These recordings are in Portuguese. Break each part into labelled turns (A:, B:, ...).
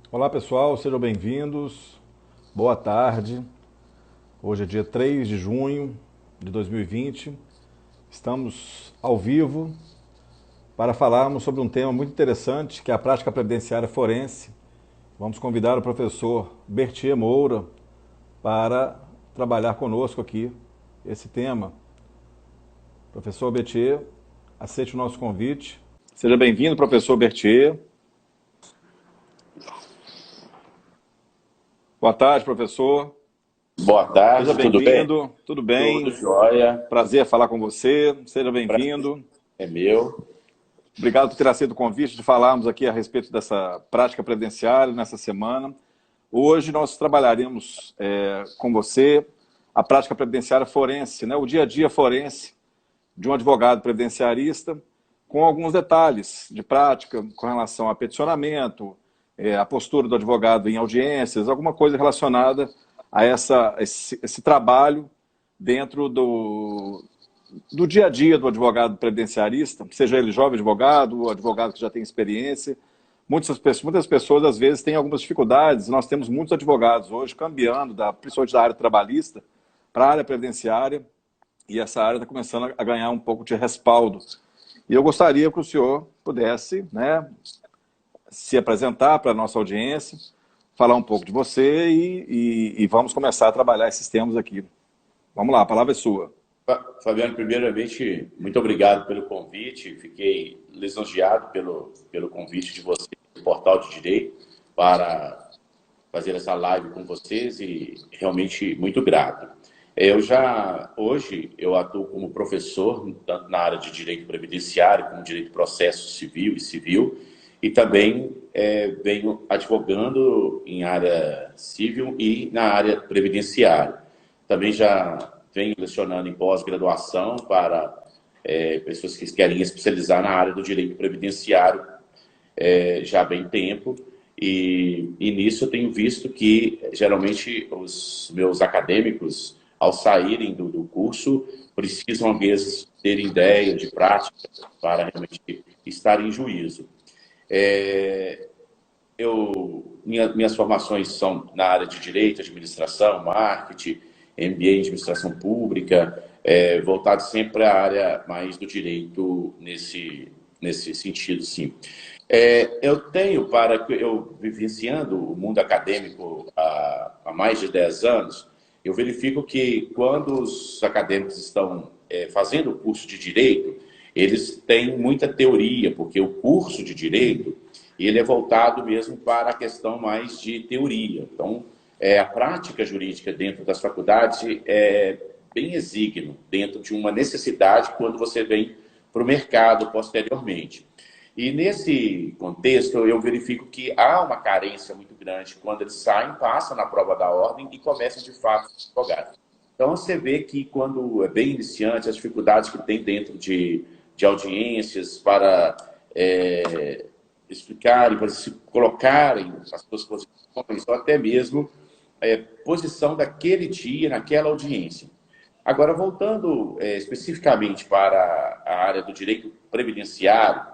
A: Olá pessoal, sejam bem-vindos. Boa tarde. Hoje é dia 3 de junho de 2020. Estamos ao vivo para falarmos sobre um tema muito interessante, que é a prática previdenciária forense. Vamos convidar o professor Berthier Moura para trabalhar conosco aqui esse tema. Professor Berthier, aceite o nosso convite. Seja bem-vindo, professor Berthier. Boa tarde, professor.
B: Boa
A: Seja
B: tarde, tudo bem?
A: bem-vindo. Tudo
B: Tudo
A: bem?
B: jóia.
A: Prazer falar com você. Seja
B: Prazer
A: bem-vindo.
B: é meu.
A: Obrigado por ter aceito o convite de falarmos aqui a respeito dessa prática previdenciária nessa semana. Hoje nós trabalharemos com você a prática previdenciária forense, né? O dia a dia forense de um advogado previdenciarista, com alguns detalhes de prática com relação a peticionamento, a postura do advogado em audiências, alguma coisa relacionada a esse trabalho dentro do dia a dia do advogado previdenciarista, seja ele jovem advogado, ou advogado que já tem experiência. Muitas pessoas, às vezes, têm algumas dificuldades. Nós temos muitos advogados hoje cambiando, principalmente da área trabalhista, para a área previdenciária, e essa área está começando a ganhar um pouco de respaldo. E eu gostaria que o senhor pudesse, né, se apresentar para a nossa audiência, falar um pouco de você e vamos começar a trabalhar esses temas aqui. Vamos lá, a palavra é sua.
B: Fabiano, primeiramente, muito obrigado pelo convite. Fiquei lisonjeado pelo convite de vocês do Portal de Direito para fazer essa live com vocês e realmente muito grato. Hoje, eu atuo como professor, tanto na área de direito previdenciário, como direito de processo civil e civil, e também venho advogando em área civil e na área previdenciária. Também já venho lecionando em pós-graduação para pessoas que querem especializar na área do direito previdenciário já há bem tempo. E nisso eu tenho visto que, geralmente, os meus acadêmicos, ao saírem do curso, precisam, às vezes, ter ideia de prática para realmente estar em juízo. Minhas formações são na área de direito, administração, marketing, MBA em administração pública, voltado sempre à área mais do direito nesse sentido, sim. Eu vivenciando o mundo acadêmico há mais de 10 anos, eu verifico que quando os acadêmicos estão fazendo o curso de direito, eles têm muita teoria, porque o curso de direito ele é voltado mesmo para a questão mais de teoria. Então, a prática jurídica dentro das faculdades é bem exíguo, dentro de uma necessidade quando você vem para o mercado posteriormente. E nesse contexto, eu verifico que há uma carência muito grande quando eles saem, passam na prova da ordem e começam de fato a advogar. Então, você vê que quando é bem iniciante, as dificuldades que tem dentro de audiências para explicarem, para se colocarem as suas posições, ou até mesmo posição daquele dia, naquela audiência. Agora, voltando especificamente para a área do direito previdenciário,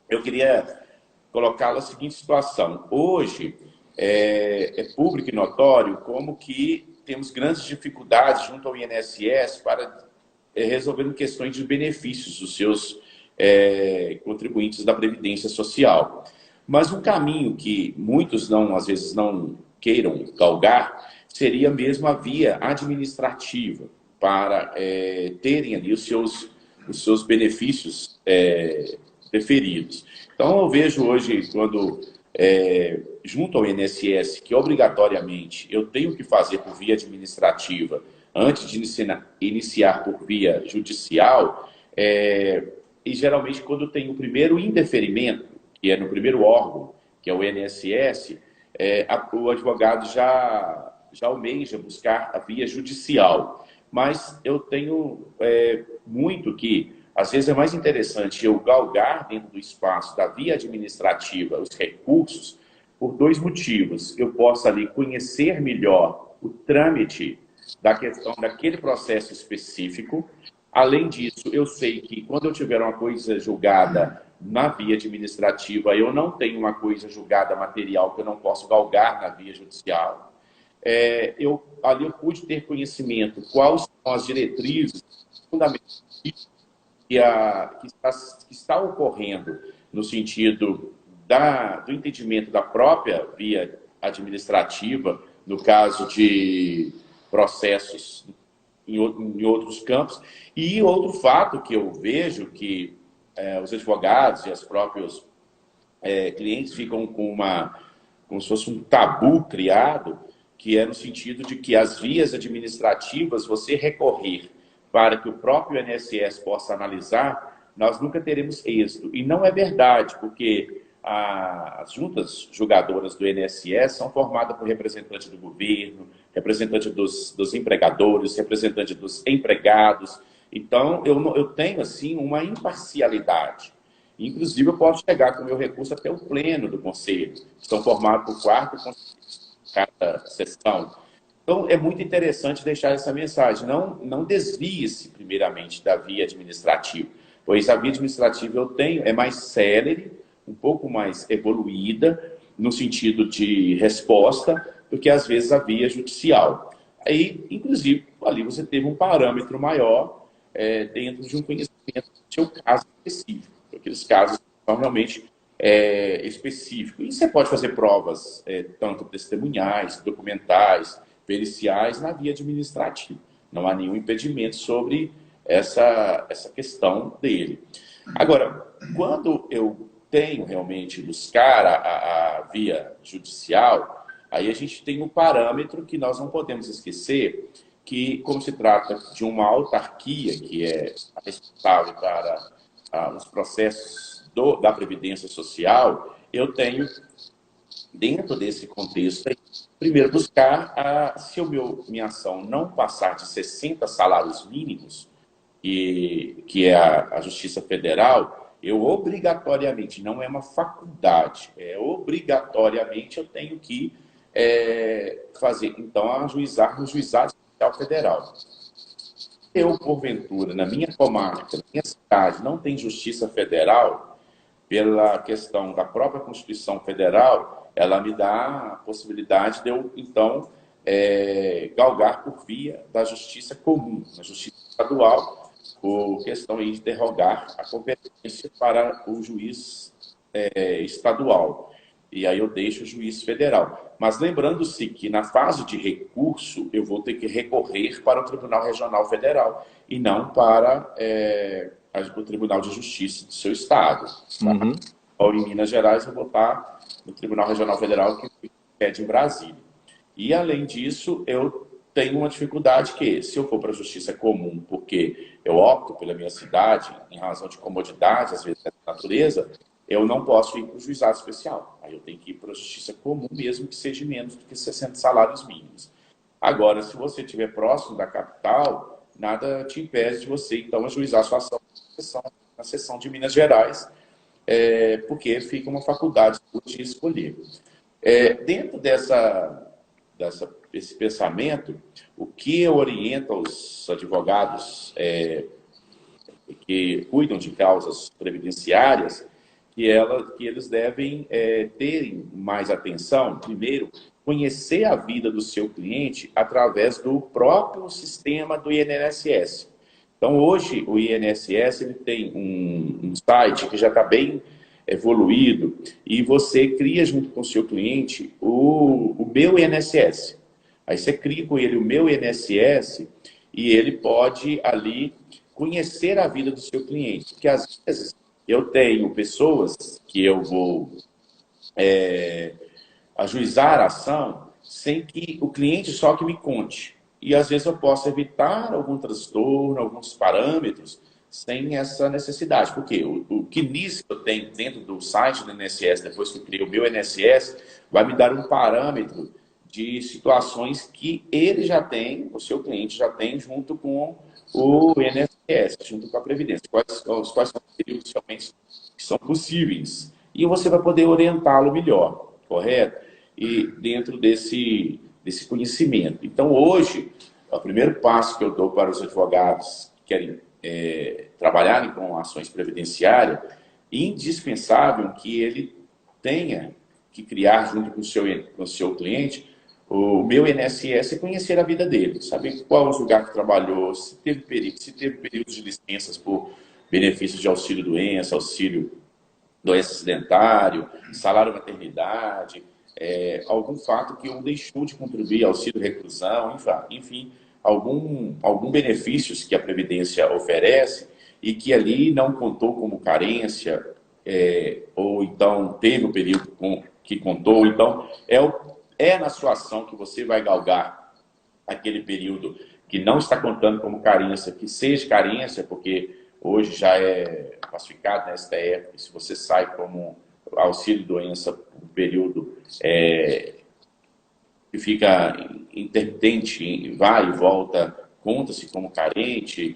B: eu queria colocá-la na seguinte situação. Hoje, é público e notório como que temos grandes dificuldades junto ao INSS para resolver questões de benefícios dos seus contribuintes da Previdência Social. Mas um caminho que muitos às vezes não queiram galgar seria mesmo a via administrativa para terem ali os seus benefícios preferidos. Então, eu vejo hoje, quando junto ao INSS, que obrigatoriamente eu tenho que fazer por via administrativa antes de iniciar por via judicial, e geralmente quando tem o primeiro indeferimento, que é no primeiro órgão, que é o INSS, o advogado já almeja buscar a via judicial. Mas eu tenho muito que, às vezes, é mais interessante eu galgar dentro do espaço da via administrativa os recursos por dois motivos. Eu posso ali conhecer melhor o trâmite da questão daquele processo específico, Além disso, eu sei que quando eu tiver uma coisa julgada na via administrativa, eu não tenho uma coisa julgada material que eu não posso galgar na via judicial. Ali eu pude ter conhecimento quais são as diretrizes fundamentais que está ocorrendo no sentido do entendimento da própria via administrativa, no caso de processos em outros campos. E outro fato que eu vejo que os advogados e os próprios clientes ficam como se fosse um tabu criado, que é no sentido de que as vias administrativas, você recorrer para que o próprio INSS possa analisar, nós nunca teremos êxito. E não é verdade, porque as juntas julgadoras do INSS são formadas por representantes do governo, representantes dos empregadores, representantes dos empregados. Então, eu tenho, assim, uma imparcialidade. Inclusive, eu posso chegar com o meu recurso até o pleno do conselho, que são formados por 4 conselheiros cada sessão. Então, é muito interessante deixar essa mensagem. Não desvie-se, primeiramente, da via administrativa, pois a via administrativa é mais célere, um pouco mais evoluída, no sentido de resposta, do que, às vezes, a via judicial. Aí, inclusive, ali você teve um parâmetro maior dentro de um conhecimento do seu caso específico. Aqueles casos são realmente específicos. E você pode fazer provas, tanto testemunhais, documentais, periciais, na via administrativa. Não há nenhum impedimento sobre essa questão dele. Agora, quando eu tenho realmente buscar a via judicial, aí a gente tem um parâmetro que nós não podemos esquecer, que, como se trata de uma autarquia, que é responsável para os processos da Previdência Social, eu tenho, dentro desse contexto, primeiro buscar, se minha ação não passar de 60 salários mínimos, que é a Justiça Federal, eu obrigatoriamente, não é uma faculdade, obrigatoriamente eu tenho que fazer, então, ajuizar no Juizado Especial Federal. Eu, porventura, na minha comarca, na minha cidade, não tem Justiça Federal, pela questão da própria Constituição Federal, ela me dá a possibilidade de eu, então, galgar por via da Justiça Comum, na Justiça Estadual, por questão aí de derrogar a competência para o juiz estadual. E aí eu deixo o juiz federal. Mas lembrando-se que na fase de recurso, eu vou ter que recorrer para o Tribunal Regional Federal e não para o Tribunal de Justiça do seu estado. Tá?
A: Uhum.
B: Ou em Minas Gerais, eu vou estar no Tribunal Regional Federal, que é de Brasília. E, além disso, eu tenho uma dificuldade que, se eu for para a Justiça Comum, porque eu opto pela minha cidade, em razão de comodidade, às vezes da natureza, eu não posso ir para o Juizado Especial. Aí eu tenho que ir para a Justiça Comum, mesmo que seja menos do que 60 salários mínimos. Agora, se você estiver próximo da capital, nada te impede de você, então, ajuizar sua ação na seção de Minas Gerais, porque fica uma faculdade de escolher. Dentro desse pensamento, o que eu oriento aos advogados que cuidam de causas previdenciárias, que eles devem terem mais atenção, primeiro, conhecer a vida do seu cliente através do próprio sistema do INSS. Então, hoje, o INSS ele tem um site que já está bem evoluído e você cria junto com o seu cliente o Meu INSS. Aí você cria com ele o Meu INSS e ele pode ali conhecer a vida do seu cliente. Porque às vezes eu tenho pessoas que eu vou ajuizar a ação sem que o cliente só que me conte. E às vezes eu posso evitar algum transtorno, alguns parâmetros, sem essa necessidade. Porque o CNIS que eu tenho dentro do site do INSS, depois que eu criei o Meu INSS, vai me dar um parâmetro de situações que ele já tem, o seu cliente já tem, junto com o INSS, junto com a Previdência. Quais são os períodos realmente que são possíveis. E você vai poder orientá-lo melhor, correto? E dentro desse conhecimento. Então, hoje, o primeiro passo que eu dou para os advogados que querem trabalharem com ações previdenciárias, indispensável que ele tenha que criar junto com o seu cliente o meu INSS e conhecer a vida dele, saber qual os lugares que trabalhou, se teve períodos de licenças por benefícios de auxílio-doença, auxílio-doença acidentário, salário-maternidade, algum fato que o deixou de contribuir, auxílio-reclusão, enfim, algum benefícios que a Previdência oferece e que ali não contou como carência, ou então teve o período que contou, então é na sua ação que você vai galgar aquele período que não está contando como carência, que seja carência, porque hoje já é classificado na STF, se você sai como auxílio-doença, um período que fica intermitente, vai e volta, conta-se como carência,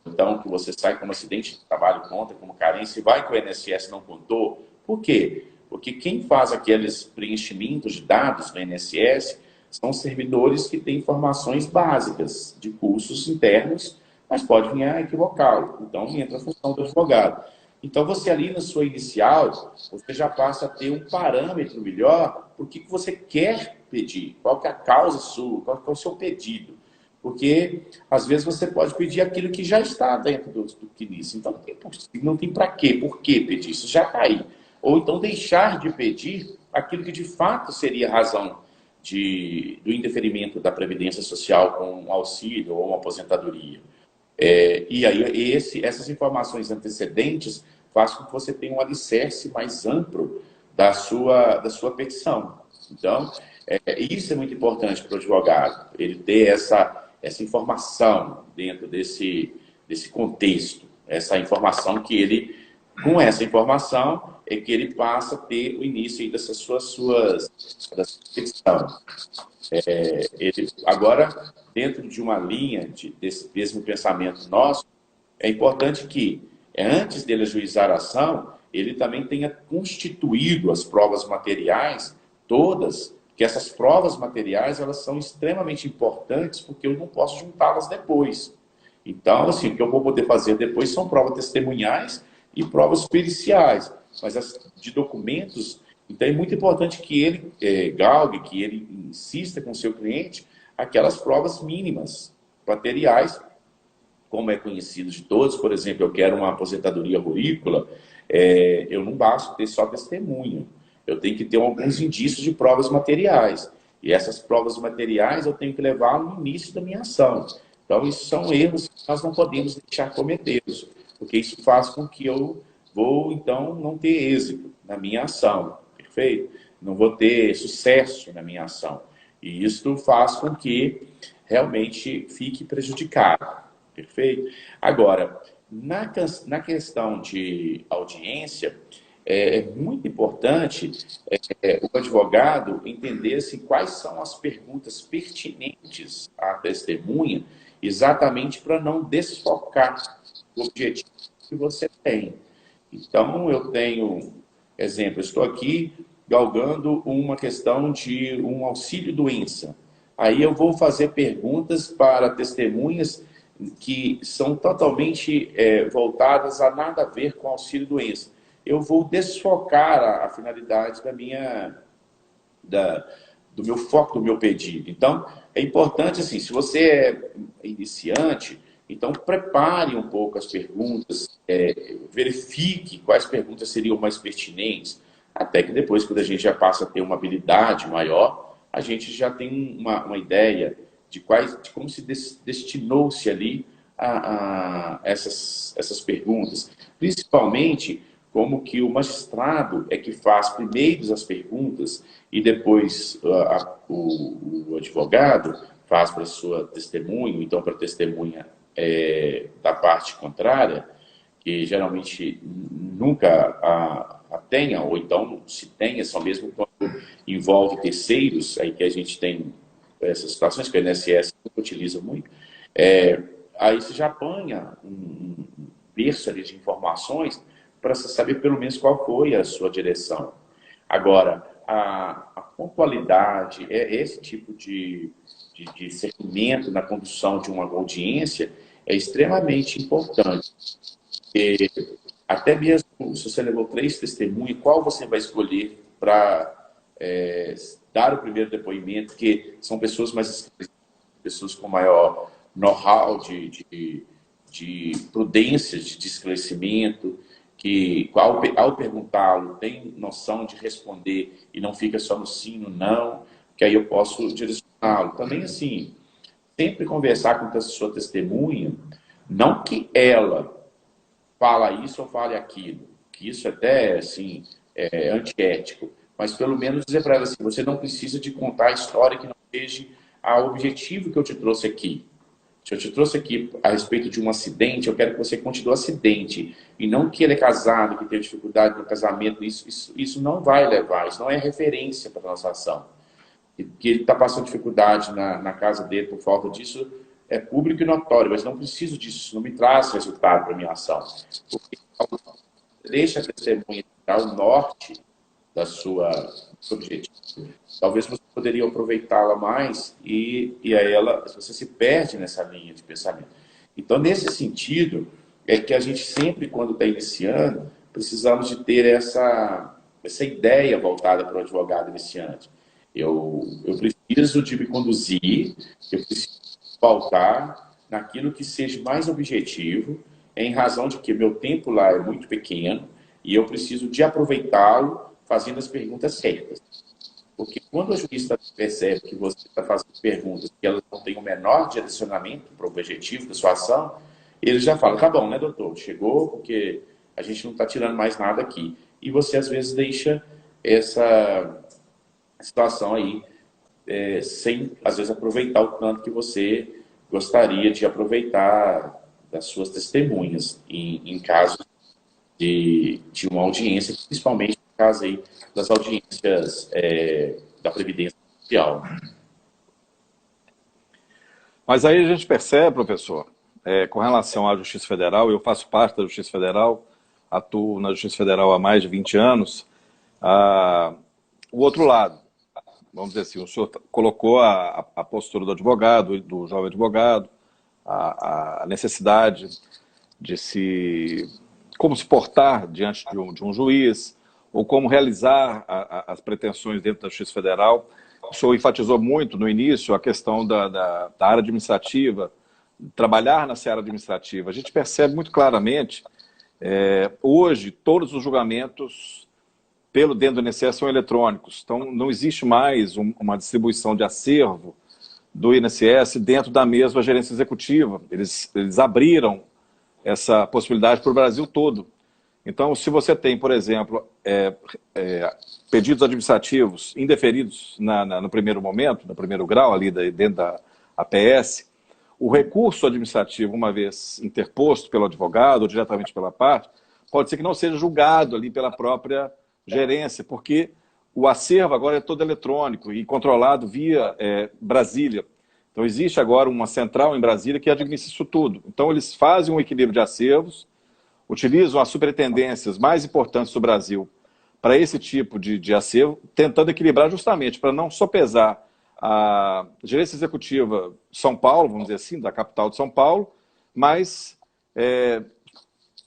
B: então que você sai como acidente de trabalho, conta como carência, e vai que o INSS não contou. Por quê? Porque quem faz aqueles preenchimentos de dados no INSS são servidores que têm informações básicas de cursos internos, mas pode vir a equivocá-lo. Então, entra a função do advogado. Então, você ali na sua inicial, você já passa a ter um parâmetro melhor por que você quer pedir, qual que é a causa sua, qual que é o seu pedido. Porque, às vezes, você pode pedir aquilo que já está dentro do CNIS. Então, não tem para quê, por que pedir, isso já está aí. Ou então deixar de pedir aquilo que de fato seria a razão do indeferimento da Previdência Social com um auxílio ou uma aposentadoria. E aí essas informações antecedentes fazem com que você tenha um alicerce mais amplo da sua petição. Então, isso é muito importante para o advogado, ele ter essa informação dentro desse contexto, essa informação que ele, com essa informação, é que ele passa a ter o início dessas suas petições. Agora, dentro de uma linha desse mesmo pensamento nosso, é importante que, antes dele ajuizar a ação, ele também tenha constituído as provas materiais todas, que essas provas materiais elas são extremamente importantes, porque eu não posso juntá-las depois. Então, assim, o que eu vou poder fazer depois são provas testemunhais e provas periciais, mas as de documentos. Então, é muito importante que ele galgue, que ele insista com o seu cliente aquelas provas mínimas, materiais, como é conhecido de todos. Por exemplo, eu quero uma aposentadoria rurícola, eu não basta ter só testemunho. Eu tenho que ter alguns indícios de provas materiais. E essas provas materiais eu tenho que levar no início da minha ação. Então, isso são erros que nós não podemos deixar cometê-los, porque isso faz com que eu vou, então, não ter êxito na minha ação. Perfeito? Não vou ter sucesso na minha ação. E isso faz com que realmente fique prejudicado. Perfeito? Agora, na questão de audiência, é muito importante o advogado entender assim, quais são as perguntas pertinentes à testemunha, exatamente para não desfocar o objetivo que você tem. Então, eu tenho, exemplo, estou aqui galgando uma questão de um auxílio-doença. Aí eu vou fazer perguntas para testemunhas que são totalmente voltadas a nada a ver com auxílio-doença. Eu vou desfocar a finalidade do meu foco, do meu pedido. Então, é importante, assim, se você é iniciante, então prepare um pouco as perguntas, verifique quais perguntas seriam mais pertinentes, até que depois, quando a gente já passa a ter uma habilidade maior, a gente já tem uma ideia de como se destinou-se ali a essas perguntas. Principalmente, como que o magistrado é que faz primeiro as perguntas e depois o advogado faz para a sua testemunha, então para a testemunha da parte contrária, que geralmente nunca a tenha, ou então se tenha, só mesmo quando envolve terceiros, aí que a gente tem essas situações que o INSS utiliza muito, aí você já apanha um berço ali de informações para saber pelo menos qual foi a sua direção. Agora, a pontualidade, esse tipo de segmento na condução de uma audiência, é extremamente importante. E até mesmo se você levou 3 testemunhas, qual você vai escolher para dar o primeiro depoimento, que são pessoas mais esclarecidas, pessoas com maior know-how de prudência, de esclarecimento, que ao perguntá-lo tem noção de responder e não fica só no sim, no não, que aí eu posso direcioná-lo. Também, assim, sempre conversar com a sua testemunha, não que ela fala isso ou fale aquilo, que isso até, assim, é antiético, mas pelo menos dizer para ela assim, você não precisa de contar a história que não seja ao objetivo que eu te trouxe aqui. Se eu te trouxe aqui a respeito de um acidente, eu quero que você conte do acidente. E não que ele é casado, que teve dificuldade no casamento. Isso não vai levar, isso não é referência para a nossa ação. Que ele está passando dificuldade na casa dele por falta disso, é público e notório, mas não preciso disso, isso não me traz resultado para a minha ação. Porque deixa a testemunha dar o norte do seu objetivo. Talvez você poderia aproveitá-la mais e a ela, você se perde nessa linha de pensamento. Então, nesse sentido, é que a gente sempre, quando está iniciando, precisamos de ter essa ideia voltada para o advogado iniciante. Eu preciso de me conduzir, eu preciso pautar naquilo que seja mais objetivo, em razão de que meu tempo lá é muito pequeno e eu preciso de aproveitá-lo fazendo as perguntas certas. Porque quando o juiz percebe que você está fazendo perguntas que elas não têm o menor direcionamento para o objetivo da sua ação, ele já fala, tá bom, né, doutor? Chegou, porque a gente não está tirando mais nada aqui. E você, às vezes, deixa essa situação aí sem, às vezes, aproveitar o tanto que você gostaria de aproveitar das suas testemunhas em caso de uma audiência, principalmente no caso aí das audiências da Previdência Social.
A: Mas aí a gente percebe, professor, com relação à Justiça Federal, eu faço parte da Justiça Federal, atuo na Justiça Federal há mais de 20 anos, o outro lado, vamos dizer assim, o senhor colocou a postura do advogado, do jovem advogado, a necessidade de como se portar diante de um juiz, ou como realizar as pretensões dentro da Justiça Federal. O senhor enfatizou muito no início a questão da área administrativa, trabalhar na seara administrativa. A gente percebe muito claramente, hoje, todos os julgamentos dentro do INSS são eletrônicos. Então, não existe mais uma distribuição de acervo do INSS dentro da mesma gerência executiva. Eles abriram essa possibilidade para o Brasil todo. Então, se você tem, por exemplo, pedidos administrativos indeferidos no primeiro momento, no primeiro grau, ali dentro da APS, o recurso administrativo, uma vez interposto pelo advogado ou diretamente pela parte, pode ser que não seja julgado ali pela própria gerência, porque o acervo agora é todo eletrônico e controlado via Brasília. Então, existe agora uma central em Brasília que administra isso tudo. Então, eles fazem um equilíbrio de acervos, utilizam as superintendências mais importantes do Brasil para esse tipo de acervo, tentando equilibrar justamente para não só pesar a gerência executiva de São Paulo, vamos dizer assim, da capital de São Paulo, mas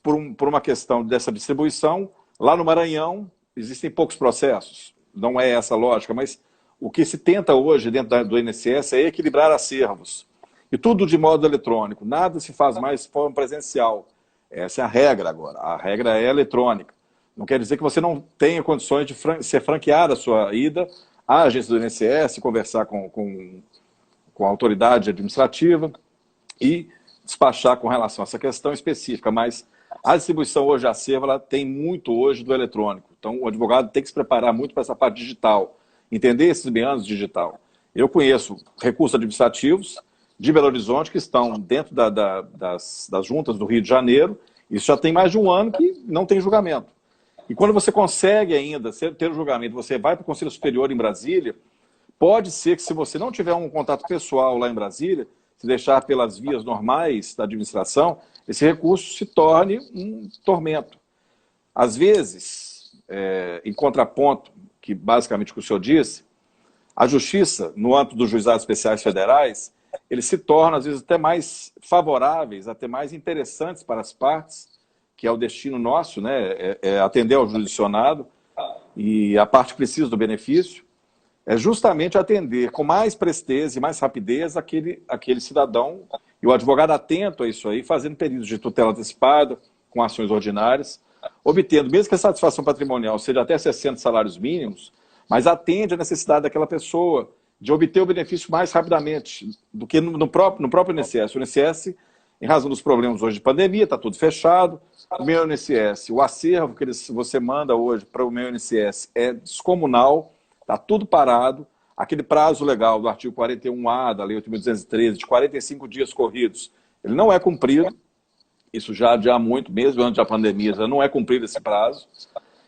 A: por uma questão dessa distribuição, lá no Maranhão existem poucos processos. Não é essa a lógica, mas o que se tenta hoje dentro do INSS é equilibrar acervos. E tudo de modo eletrônico. Nada se faz mais de forma presencial. Essa é a regra agora. A regra é eletrônica. Não quer dizer que você não tenha condições de ser franqueada a sua ida à agência do INSS, conversar com a autoridade administrativa e despachar com relação a essa questão específica. Mas a distribuição hoje de acervo, ela tem muito hoje do eletrônico. Então, o advogado tem que se preparar muito para essa parte digital. Entender esses meandros digital. Eu conheço recursos administrativos de Belo Horizonte que estão dentro das juntas do Rio de Janeiro. Isso já tem mais de um ano que não tem julgamento. E quando você consegue ainda ter o julgamento, você vai para o Conselho Superior em Brasília, pode ser que se você não tiver um contato pessoal lá em Brasília, se deixar pelas vias normais da administração, esse recurso se torne um tormento. Às vezes, em contraponto, que basicamente o que o senhor disse, a Justiça, no âmbito dos juizados especiais federais, eles se tornam, às vezes, até mais favoráveis, até mais interessantes para as partes, que é o destino nosso, né? É atender ao jurisdicionado, e a parte que precisa do benefício, é justamente atender com mais presteza e mais rapidez aquele cidadão, e o advogado atento a isso aí, fazendo pedidos de tutela antecipada, com ações ordinárias, obtendo, mesmo que a satisfação patrimonial seja até 60 salários mínimos, mas atende a necessidade daquela pessoa de obter o benefício mais rapidamente do que no próprio INSS. O INSS, em razão dos problemas hoje de pandemia, está tudo fechado. O meu INSS, o acervo que você manda hoje para o meu INSS é descomunal, está tudo parado. Aquele prazo legal do artigo 41A da Lei 8.213, de 45 dias corridos, ele não é cumprido. Isso já há muito, mesmo antes da pandemia, já não é cumprido esse prazo.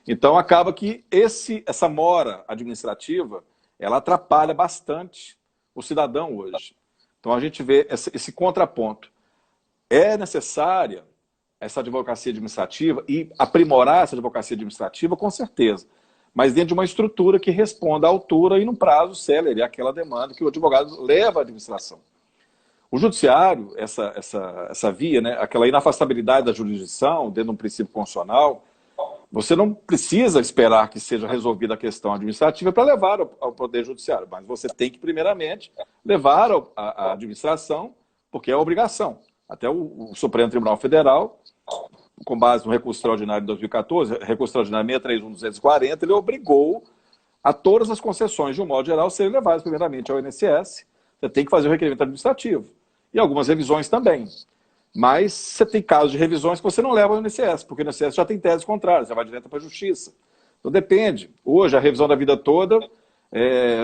A: Então, acaba que essa mora administrativa, ela atrapalha bastante o cidadão hoje. Então, a gente vê esse contraponto. É necessária essa advocacia administrativa e aprimorar essa advocacia administrativa, com certeza, mas dentro de uma estrutura que responda à altura e no prazo célere àquela demanda que o advogado leva à administração. O judiciário, essa via, né, aquela inafastabilidade da jurisdição, dentro de um princípio constitucional, você não precisa esperar que seja resolvida a questão administrativa para levar ao Poder Judiciário, mas você tem que, primeiramente, levar à administração, porque é obrigação. Até o Supremo Tribunal Federal, com base no recurso extraordinário de 2014, recurso extraordinário 631.240, ele obrigou a todas as concessões, de um modo geral, serem levadas primeiramente ao INSS. Você tem que fazer o requerimento administrativo. E algumas revisões também. Mas você tem casos de revisões que você não leva ao INSS, porque o INSS já tem teses contrárias, já vai direto para a Justiça. Então depende. Hoje, a revisão da vida toda,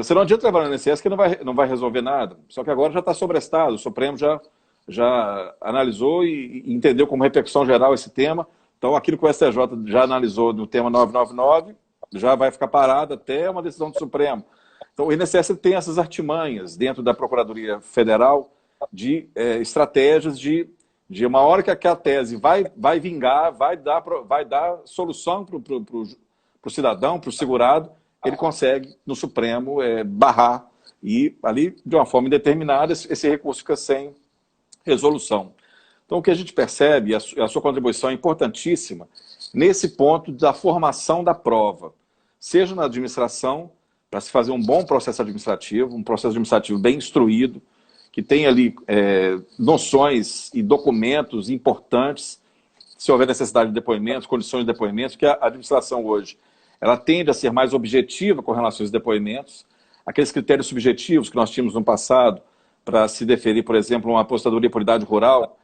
A: você não adianta levar no INSS que não vai resolver nada. Só que agora já está sobrestado, o Supremo já analisou e entendeu como repercussão geral esse tema. Então aquilo que o STJ já analisou no tema 999, já vai ficar parado até uma decisão do Supremo. Então o INSS tem essas artimanhas dentro da Procuradoria Federal de estratégias de uma hora que aquela tese vai vingar, vai dar solução para o cidadão, para o segurado, ele consegue, no Supremo, barrar e ali, de uma forma indeterminada, esse recurso fica sem resolução. Então, o que a gente percebe, e a sua contribuição é importantíssima, nesse ponto da formação da prova, seja na administração, para se fazer um bom processo administrativo, um processo administrativo bem instruído, que tem ali noções e documentos importantes, se houver necessidade de depoimentos, condições de depoimentos, que a administração hoje ela tende a ser mais objetiva com relação aos depoimentos. Aqueles critérios subjetivos que nós tínhamos no passado, para se deferir, por exemplo, uma apostadoria por idade rural,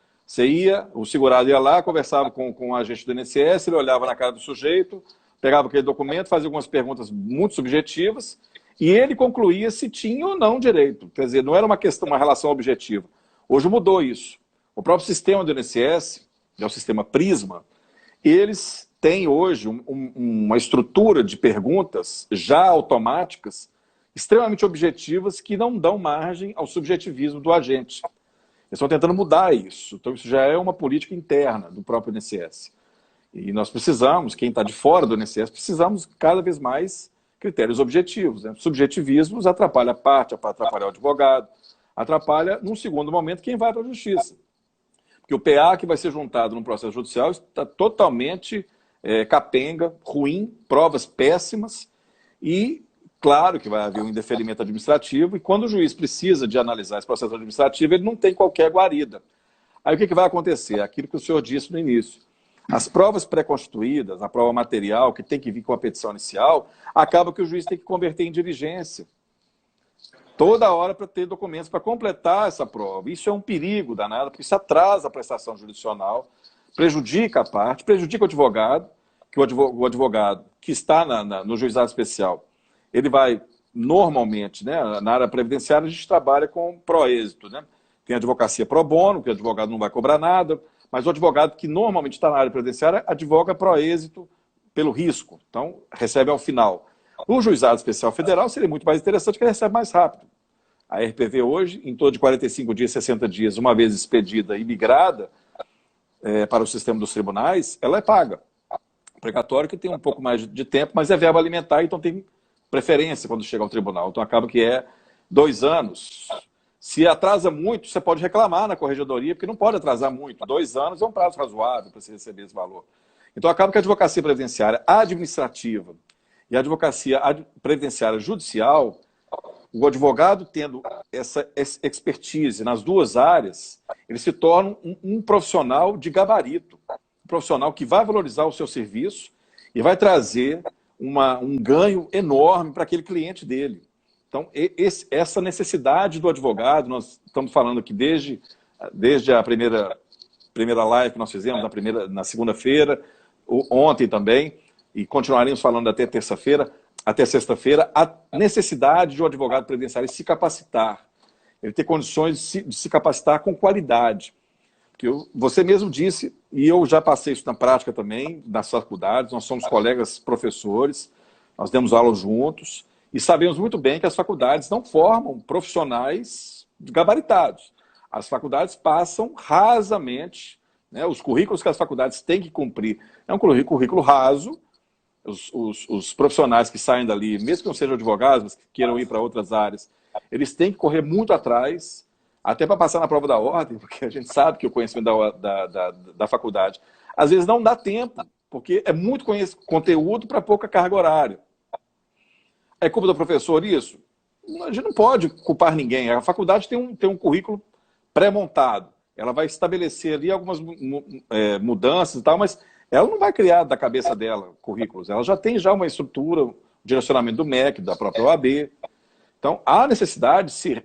A: o segurado ia lá, conversava com o agente do INSS, ele olhava na cara do sujeito, pegava aquele documento, fazia algumas perguntas muito subjetivas, e ele concluía se tinha ou não direito. Quer dizer, não era uma relação objetiva. Hoje mudou isso. O próprio sistema do INSS, que é o sistema Prisma, eles têm hoje uma estrutura de perguntas já automáticas, extremamente objetivas, que não dão margem ao subjetivismo do agente. Eles estão tentando mudar isso. Então isso já é uma política interna do próprio INSS. E nós precisamos, quem está de fora do INSS, precisamos cada vez mais critérios objetivos. Né? Subjetivismos atrapalha a parte, atrapalha o advogado, atrapalha, num segundo momento, quem vai para a justiça. Porque o PA que vai ser juntado no processo judicial está totalmente capenga, ruim, provas péssimas e, claro, que vai haver um indeferimento administrativo e quando o juiz precisa de analisar esse processo administrativo, ele não tem qualquer guarida. Aí o que vai acontecer? Aquilo que o senhor disse no início. As provas pré-constituídas, a prova material, que tem que vir com a petição inicial, acaba que o juiz tem que converter em diligência. Toda hora para ter documentos para completar essa prova. Isso é um perigo danado, porque isso atrasa a prestação jurisdicional, prejudica a parte, prejudica o advogado, que o advogado que está no juizado especial, ele vai, normalmente, né, na área previdenciária, a gente trabalha com pró-êxito, né? Tem advocacia pro bono, que o advogado não vai cobrar nada, mas o advogado que normalmente está na área previdenciária advoga pró-êxito pelo risco, então recebe ao final. O juizado especial federal seria muito mais interessante, que ele recebe mais rápido. A RPV hoje, em torno de 45 dias, 60 dias, uma vez expedida e migrada para o sistema dos tribunais, ela é paga. O precatório que tem um pouco mais de tempo, mas é verba alimentar, então tem preferência quando chega ao tribunal. Então acaba que 2 anos, Se atrasa muito, você pode reclamar na corregedoria, porque não pode atrasar muito. 2 anos é um prazo razoável para você receber esse valor. Então, acaba que a advocacia previdenciária administrativa e a advocacia previdenciária judicial, o advogado tendo essa expertise nas duas áreas, ele se torna um profissional de gabarito, um profissional que vai valorizar o seu serviço e vai trazer um ganho enorme para aquele cliente dele. Então, essa necessidade do advogado, nós estamos falando aqui desde a primeira live que nós fizemos, na segunda-feira, ontem também, e continuaremos falando até terça-feira, até sexta-feira, a necessidade de um advogado previdenciário se capacitar, ele ter condições de se capacitar com qualidade. Porque você mesmo disse, e eu já passei isso na prática também, nas faculdades, nós somos colegas professores, nós demos aula juntos, e sabemos muito bem que as faculdades não formam profissionais gabaritados. As faculdades passam rasamente, né, os currículos que as faculdades têm que cumprir. É um currículo raso, os profissionais que saem dali, mesmo que não sejam advogados, mas que queiram ir para outras áreas, eles têm que correr muito atrás, até para passar na prova da ordem, porque a gente sabe que o conhecimento da faculdade, às vezes não dá tempo, porque é muito conteúdo para pouca carga horária. É culpa do professor isso? A gente não pode culpar ninguém. A faculdade tem um currículo pré-montado. Ela vai estabelecer ali algumas mudanças e tal, mas ela não vai criar da cabeça dela currículos. Ela já tem uma estrutura, um direcionamento do MEC, da própria OAB. Então, há necessidade de se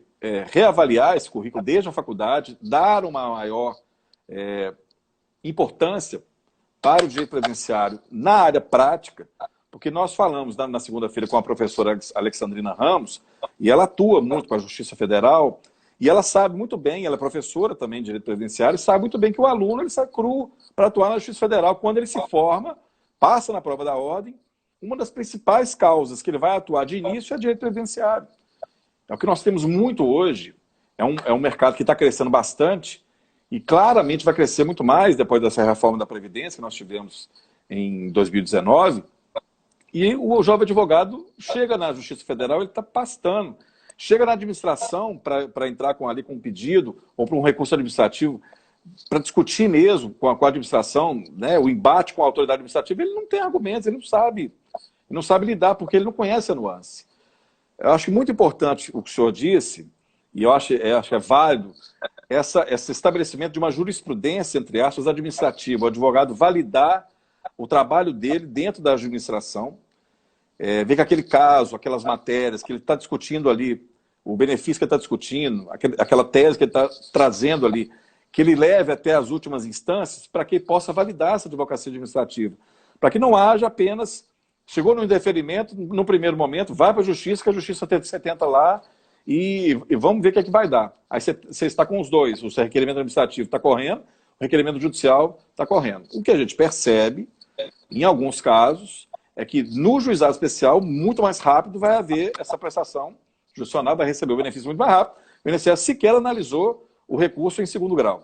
A: reavaliar esse currículo desde a faculdade, dar uma maior importância para o direito previdenciário na área prática, porque nós falamos na segunda-feira com a professora Alexandrina Ramos, e ela atua muito com a Justiça Federal, e ela sabe muito bem, ela é professora também de direito previdenciário, e sabe muito bem que o aluno ele sai cru para atuar na Justiça Federal. Quando ele se forma, passa na prova da ordem, uma das principais causas que ele vai atuar de início é direito previdenciário. É o que nós temos muito hoje, é um mercado que está crescendo bastante, e claramente vai crescer muito mais depois dessa reforma da Previdência que nós tivemos em 2019, e o jovem advogado chega na Justiça Federal, ele está pastando. Chega na administração para entrar com um pedido ou para um recurso administrativo, para discutir mesmo com a administração, né, o embate com a autoridade administrativa, ele não tem argumentos, ele não sabe lidar, porque ele não conhece a nuance. Eu acho muito importante o que o senhor disse, e eu acho que é válido, esse estabelecimento de uma jurisprudência, entre aspas, administrativa, o advogado validar o trabalho dele dentro da administração, ver que aquele caso, aquelas matérias que ele está discutindo ali, o benefício que ele está discutindo, aquela tese que ele está trazendo ali, que ele leve até as últimas instâncias para que ele possa validar essa advocacia administrativa. Para que não haja apenas, chegou no indeferimento, no primeiro momento, vai para a Justiça, que a Justiça você tenta lá e vamos ver o que é que vai dar. Aí você está com os dois, o requerimento administrativo está correndo, o requerimento judicial está correndo. O que a gente percebe, em alguns casos, é que no juizado especial, muito mais rápido vai haver essa prestação, o judicional vai receber o benefício muito mais rápido, o INSS sequer analisou o recurso em segundo grau.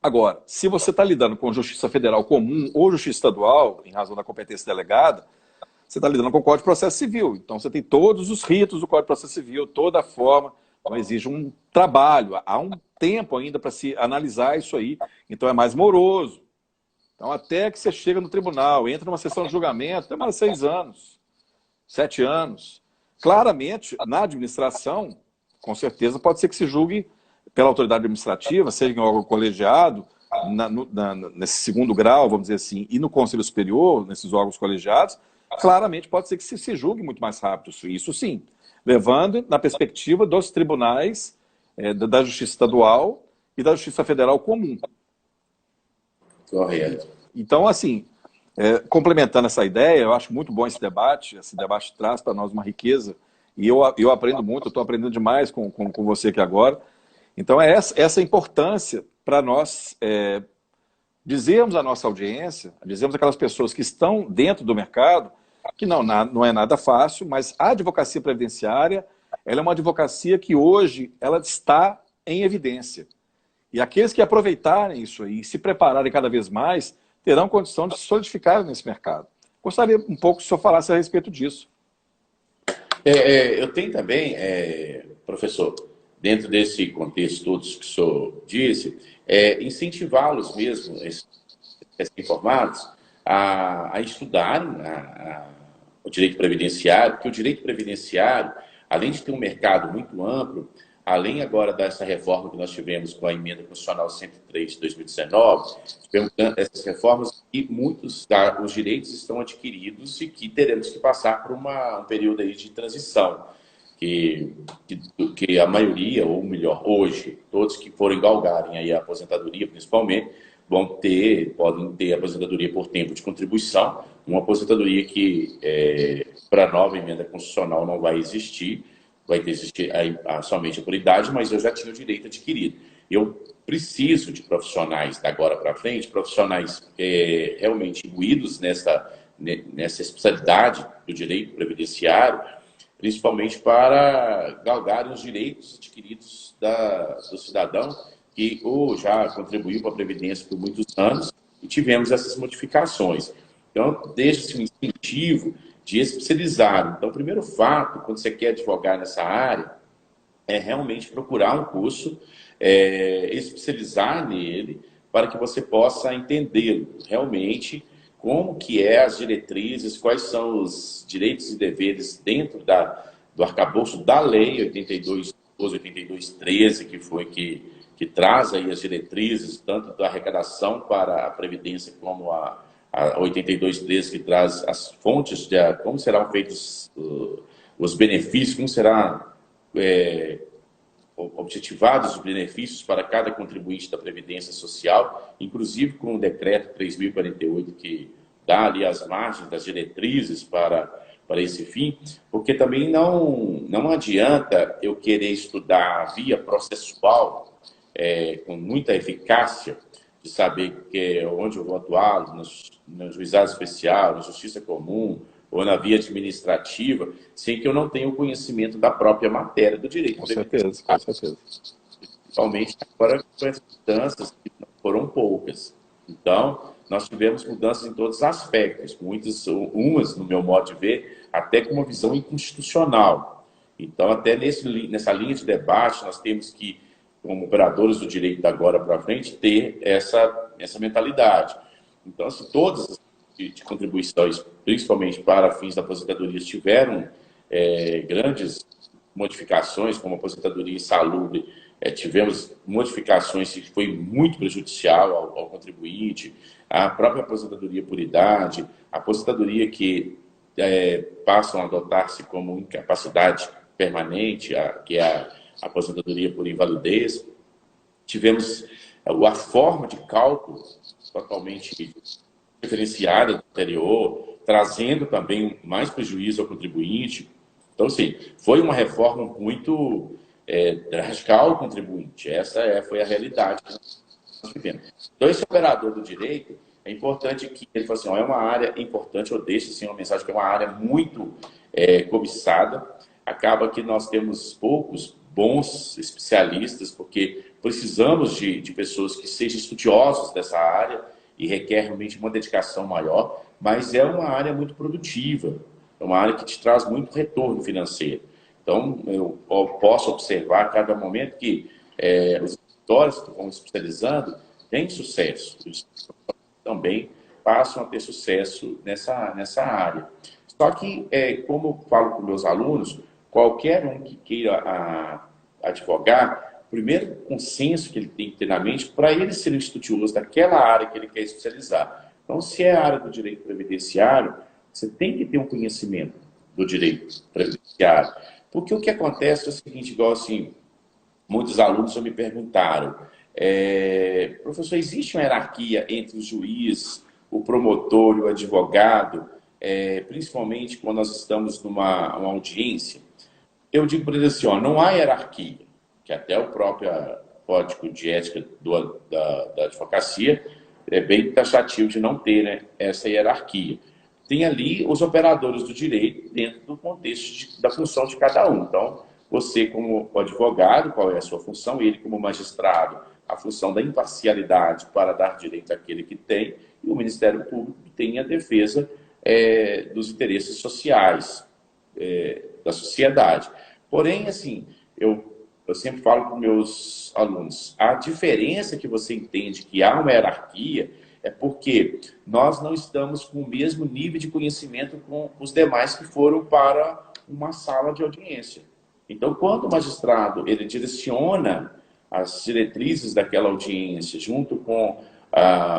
A: Agora, se você está lidando com justiça federal comum ou justiça estadual, em razão da competência delegada, você está lidando com o Código de Processo Civil. Então, você tem todos os ritos do Código de Processo Civil, toda a forma, então exige um trabalho, há um tempo ainda para se analisar isso aí, então é mais moroso. Então, até que você chega no tribunal, entra numa sessão de julgamento, demora 6 anos, 7 anos. Claramente, na administração, com certeza, pode ser que se julgue pela autoridade administrativa, seja em órgão colegiado, nesse segundo grau, vamos dizer assim, e no Conselho Superior, nesses órgãos colegiados, claramente pode ser que se julgue muito mais rápido. Isso sim, levando na perspectiva dos tribunais da Justiça Estadual e da Justiça Federal comum.
B: Correto.
A: Então, assim, complementando essa ideia, eu acho muito bom esse debate traz para nós uma riqueza, e eu aprendo muito, eu estou aprendendo demais com você aqui agora. Então, é essa importância para nós dizermos à nossa audiência, dizermos àquelas pessoas que estão dentro do mercado, que não é nada fácil, mas a advocacia previdenciária, ela é uma advocacia que hoje ela está em evidência. E aqueles que aproveitarem isso aí, se prepararem cada vez mais, terão condição de se solidificar nesse mercado. Gostaria um pouco que o senhor falasse a respeito disso.
B: Eu tenho também, professor, dentro desse contexto todos que o senhor disse, incentivá-los mesmo, esses informados, a estudarem o direito previdenciário, porque o direito previdenciário, além de ter um mercado muito amplo, além agora dessa reforma que nós tivemos com a emenda constitucional 103 de 2019, tivemos essas reformas e muitos os direitos estão adquiridos e que teremos que passar por um período aí de transição, que a maioria, ou melhor, hoje, todos que forem galgarem aí a aposentadoria, principalmente, podem ter aposentadoria por tempo de contribuição, uma aposentadoria que, para a nova emenda constitucional, não vai existir, vai existir somente por idade, mas eu já tinha o direito adquirido. Eu preciso de profissionais da agora para frente, profissionais realmente imbuídos nessa especialidade do direito previdenciário, principalmente para galgar os direitos adquiridos do cidadão que já contribuiu para a Previdência por muitos anos e tivemos essas modificações. Então, deixa-se um incentivo de especializar. Então, o primeiro fato, quando você quer advogar nessa área, é realmente procurar um curso, especializar nele, para que você possa entendê-lo realmente, como que as diretrizes, quais são os direitos e deveres dentro do arcabouço da lei 82, 8213, que traz aí as diretrizes, tanto da arrecadação para a Previdência, como a 8213, que traz as fontes de como serão feitos os benefícios, como será objetivados os benefícios para cada contribuinte da Previdência Social, inclusive com o decreto 3048, que dá ali as margens das diretrizes para esse fim, porque também não adianta eu querer estudar a via processual com muita eficácia, de saber onde eu vou atuar, no juizado especial, na justiça comum, ou na via administrativa, sem que eu não tenha o conhecimento da própria matéria do direito.
A: Com certeza, com certeza.
B: Principalmente agora com as mudanças, que foram poucas. Então, nós tivemos mudanças em todos os aspectos, umas, no meu modo de ver, até com uma visão inconstitucional. Então, até nessa linha de debate, nós temos que, como operadores do direito da agora para frente, ter essa mentalidade. Então, assim, todas as de contribuições, principalmente para fins da aposentadoria, tiveram grandes modificações, como a aposentadoria insalubre, tivemos modificações que foi muito prejudicial ao contribuinte, a própria aposentadoria por idade, a aposentadoria que passam a adotar-se como incapacidade permanente, que é a aposentadoria por invalidez. Tivemos a forma de cálculo totalmente diferenciada do anterior, trazendo também mais prejuízo ao contribuinte. Então, assim, foi uma reforma muito radical ao contribuinte. Essa foi a realidade que nós vivemos. Então, esse operador do direito, é importante que ele fale assim, é uma área importante, eu deixo assim, uma mensagem que é uma área muito cobiçada. Acaba que nós temos poucos bons especialistas, porque precisamos de pessoas que sejam estudiosos dessa área, e requer realmente uma dedicação maior, mas é uma área muito produtiva, é uma área que te traz muito retorno financeiro. Então, eu posso observar a cada momento que os escritórios que vão especializando têm sucesso, também passam a ter sucesso nessa área. Só que, como eu falo com meus alunos, qualquer um que queira advogar, primeiro consenso que ele tem que ter na mente para ele ser um estudioso daquela área que ele quer especializar. Então, se é a área do direito previdenciário, você tem que ter um conhecimento do direito previdenciário. Porque o que acontece é o seguinte, igual assim, muitos alunos já me perguntaram, professor, existe uma hierarquia entre o juiz, o promotor e o advogado, principalmente quando nós estamos numa audiência? Eu digo para eles assim, não há hierarquia, que até o próprio Código de Ética da Advocacia é bem taxativo de não ter, né, essa hierarquia. Tem ali os operadores do direito dentro do contexto da função de cada um. Então, você como advogado, qual é a sua função? Ele como magistrado, a função da imparcialidade para dar direito àquele que tem, e o Ministério Público tem a defesa dos interesses sociais da sociedade. Porém, assim, eu eu sempre falo para os meus alunos, a diferença que você entende que há uma hierarquia é porque nós não estamos com o mesmo nível de conhecimento com os demais que foram para uma sala de audiência. Então, quando o magistrado ele direciona as diretrizes daquela audiência junto com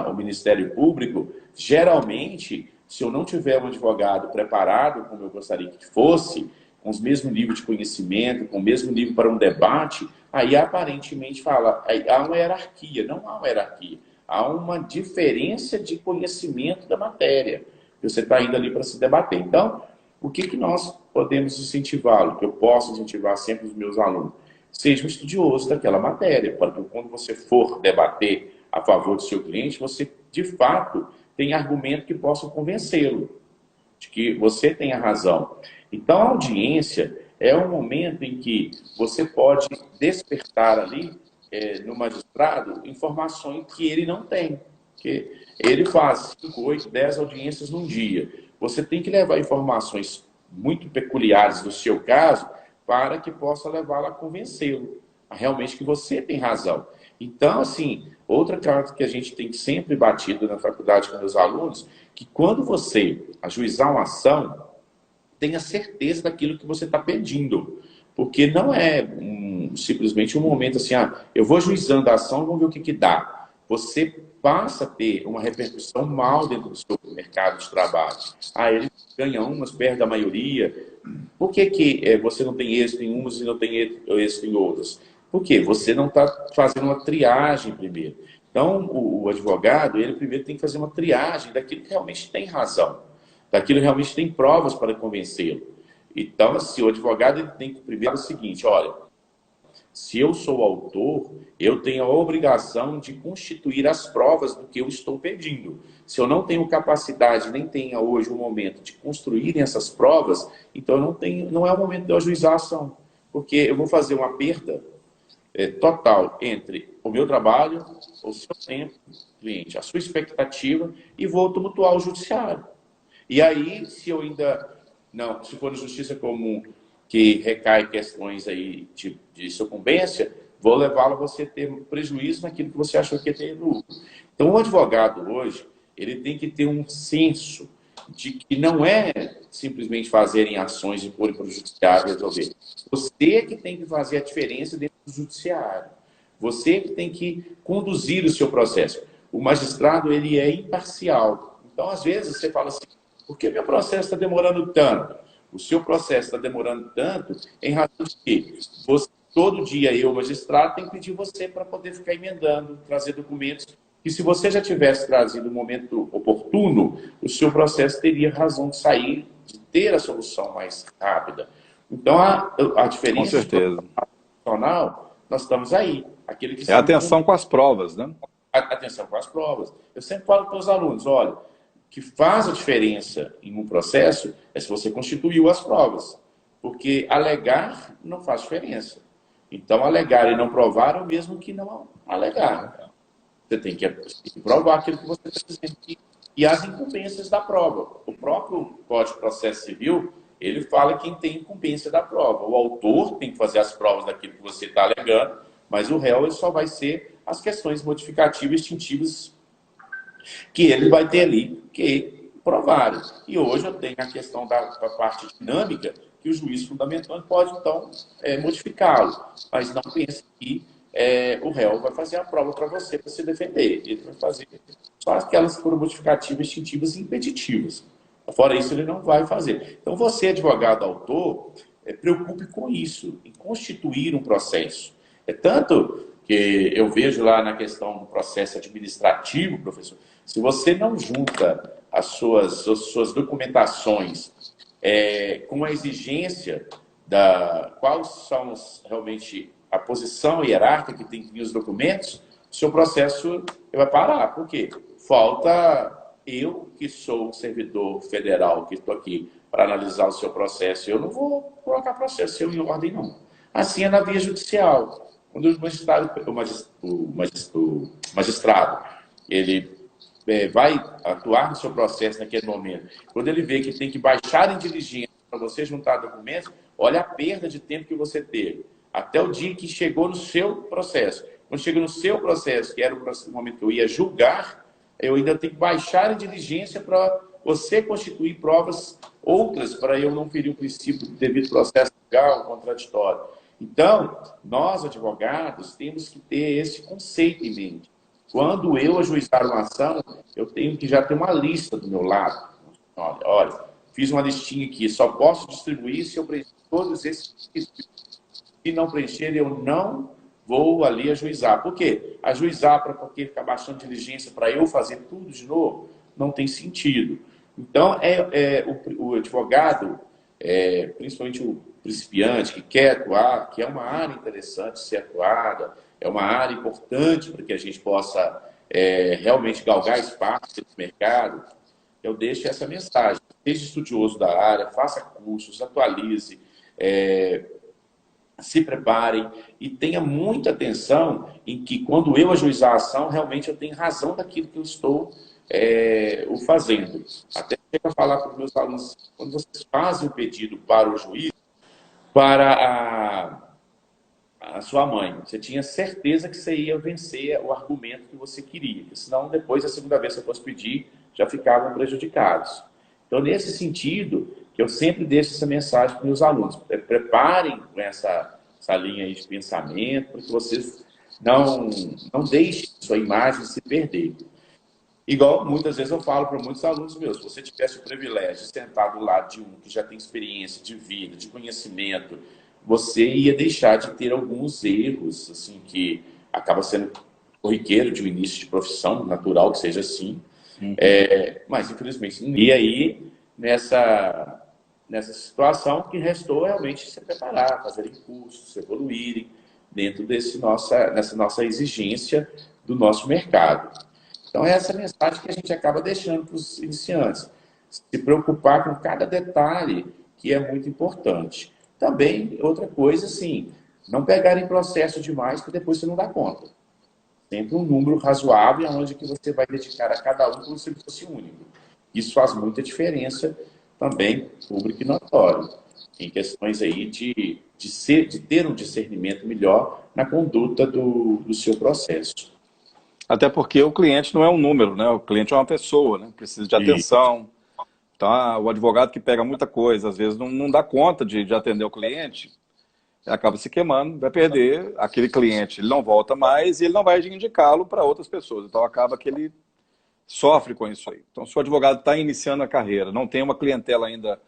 B: o Ministério Público, geralmente, se eu não tiver um advogado preparado, como eu gostaria que fosse, com os mesmos níveis de conhecimento, com o mesmo nível para um debate, aí aparentemente há uma hierarquia. Não há uma hierarquia. Há uma diferença de conhecimento da matéria que você está indo ali para se debater. Então, o que nós podemos incentivá-lo? Que eu posso incentivar sempre os meus alunos? Seja um estudioso daquela matéria, para que quando você for debater a favor do seu cliente, você, de fato, tenha argumento que possa convencê-lo de que você tem a razão. Então, a audiência é um momento em que você pode despertar ali, no magistrado, informações que ele não tem. Que ele faz 5, 8, 10 audiências num dia. Você tem que levar informações muito peculiares do seu caso para que possa levá-lo a convencê-lo, a realmente que você tem razão. Então, assim, outra coisa que a gente tem sempre batido na faculdade com meus alunos, que quando você ajuizar uma ação, tenha certeza daquilo que você está pedindo. Porque não é simplesmente um momento assim, eu vou ajuizando a ação, vamos ver o que dá. Você passa a ter uma repercussão mal dentro do seu mercado de trabalho. Ele ganha umas, perde a maioria. Por que você não tem êxito em umas e não tem êxito em outras? Porque você não está fazendo uma triagem primeiro. Então, o advogado, ele primeiro tem que fazer uma triagem daquilo que realmente tem razão, daquilo que realmente tem provas para convencê-lo. Então, assim, o advogado ele tem que primeiro o seguinte, olha, se eu sou autor, eu tenho a obrigação de constituir as provas do que eu estou pedindo. Se eu não tenho capacidade, nem tenho hoje o momento de construir essas provas, então não é o momento de eu ajuizar a ação. Porque eu vou fazer uma perda total entre o meu trabalho, o seu tempo, cliente, a sua expectativa, e vou tumultuar o judiciário. E aí, se eu ainda... Não, se for na justiça comum, que recai questões aí de sucumbência, vou levá-lo a você ter prejuízo naquilo que você achou que ia ter lucro. Então, o advogado hoje, ele tem que ter um senso de que não é simplesmente fazerem ações e pôr para o judiciário resolver. Você que tem que fazer a diferença dentro do judiciário. Você que tem que conduzir o seu processo. O magistrado, ele é imparcial. Então, às vezes, você fala assim, por que meu processo está demorando tanto? O seu processo está demorando tanto em razão de que todo dia eu, magistrado, tenho que pedir você para poder ficar emendando, trazer documentos. E se você já tivesse trazido o momento oportuno, o seu processo teria razão de sair, de ter a solução mais rápida. Então, a diferença...
A: Com certeza.
B: Profissional, nós estamos aí. Aquele que
A: atenção com as provas, né?
B: Atenção com as provas. Eu sempre falo para os alunos, olha, o que faz a diferença em um processo é se você constituiu as provas. Porque alegar não faz diferença. Então, alegar e não provar é o mesmo que não alegar. Você tem que provar aquilo que você está dizendo. E as incumbências da prova. O próprio Código de Processo Civil, ele fala quem tem incumbência da prova. O autor tem que fazer as provas daquilo que você está alegando, mas o réu ele só vai ser as questões modificativas e extintivas que ele vai ter ali que provar. E hoje eu tenho a questão da parte dinâmica, que o juiz fundamentando pode, então, modificá-lo. Mas não pense que o réu vai fazer a prova para você, para se defender. Ele vai fazer só aquelas que foram modificativas, extintivas e impeditivas. Fora isso, ele não vai fazer. Então, você, advogado autor, preocupe com isso, em constituir um processo. É tanto que eu vejo lá na questão do processo administrativo, professor, se você não junta as suas documentações com a exigência da quais são realmente a posição hierárquica que tem que vir os documentos, o seu processo vai parar. Por quê? Falta eu, que sou servidor federal, que estou aqui para analisar o seu processo, eu não vou colocar processo seu em ordem, não. Assim é na via judicial. Quando o magistrado ele vai atuar no seu processo naquele momento, quando ele vê que tem que baixar em diligência para você juntar documentos, olha a perda de tempo que você teve. até o dia que chegou no seu processo. Quando chega no seu processo, que era o momento que eu ia julgar, eu ainda tenho que baixar a diligência para você constituir provas outras para eu não ferir o princípio do devido processo legal, contraditório. Então, nós, advogados, temos que ter esse conceito em mente. Quando eu ajuizar uma ação, eu tenho que já ter uma lista do meu lado. Olha, fiz uma listinha aqui, só posso distribuir se eu preencher todos esses requisitos. Se não preencher, eu não vou ali ajuizar. Por quê? Ajuizar para porque ficar baixando diligência para eu fazer tudo de novo, não tem sentido. Então, o advogado, principalmente o principiante que quer atuar, que é uma área interessante de ser atuada, é uma área importante para que a gente possa realmente galgar espaço nesse mercado, eu deixo essa mensagem. Seja estudioso da área, faça cursos, atualize, se preparem e tenha muita atenção em que, quando eu ajuizar a ação, realmente eu tenho razão daquilo que eu estou o fazendo. Até chego a falar para os meus alunos, quando vocês fazem o pedido para o juiz, para a sua mãe, você tinha certeza que você ia vencer o argumento que você queria, porque senão depois, a segunda vez que você fosse pedir, já ficavam prejudicados. Então, nesse sentido, que eu sempre deixo essa mensagem para os meus alunos, preparem com essa linha aí de pensamento, para que vocês não deixem sua imagem se perder. Igual, muitas vezes eu falo para muitos alunos meus, se você tivesse o privilégio de sentar do lado de um que já tem experiência de vida, de conhecimento, você ia deixar de ter alguns erros, assim, que acaba sendo corriqueiro de um início de profissão, natural que seja assim, mas infelizmente não. E aí, nessa situação, o que restou realmente se preparar, fazerem cursos, se evoluírem dentro nessa nossa exigência do nosso mercado. Então, é essa mensagem que a gente acaba deixando para os iniciantes. Se preocupar com cada detalhe, que é muito importante. Também, outra coisa, assim, não pegarem processo demais, que depois você não dá conta. Sempre um número razoável, onde que você vai dedicar a cada um como se ele fosse único. Isso faz muita diferença também, público e notório, em questões aí de ter um discernimento melhor na conduta do seu processo.
A: Até porque o cliente não é um número, né? O cliente é uma pessoa, né? Precisa de atenção. Então, o advogado que pega muita coisa, às vezes não dá conta de atender o cliente, acaba se queimando, vai perder aquele cliente, ele não volta mais e ele não vai indicá-lo para outras pessoas. Então, acaba que ele sofre com isso aí. Então, se o advogado está iniciando a carreira, não tem uma clientela ainda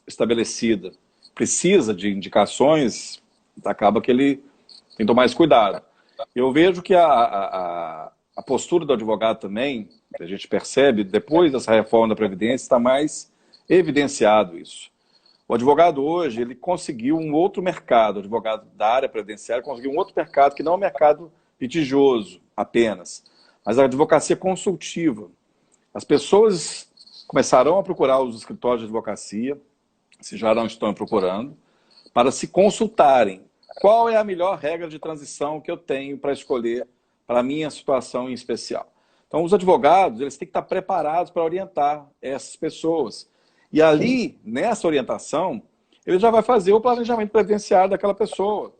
A: estabelecida, precisa de indicações, acaba que ele tem que tomar mais cuidado. Eu vejo que a postura do advogado também, que a gente percebe, depois dessa reforma da Previdência, está mais evidenciado isso. O advogado hoje, ele conseguiu um outro mercado, o advogado da área previdenciária conseguiu um outro mercado, que não é o mercado litigioso apenas, mas a advocacia consultiva. As pessoas começarão a procurar os escritórios de advocacia, se já não estão procurando, para se consultarem. Qual é a melhor regra de transição que eu tenho para escolher para a minha situação em especial? Então, os advogados, eles têm que estar preparados para orientar essas pessoas. E ali, nessa orientação, ele já vai fazer o planejamento previdenciário daquela pessoa.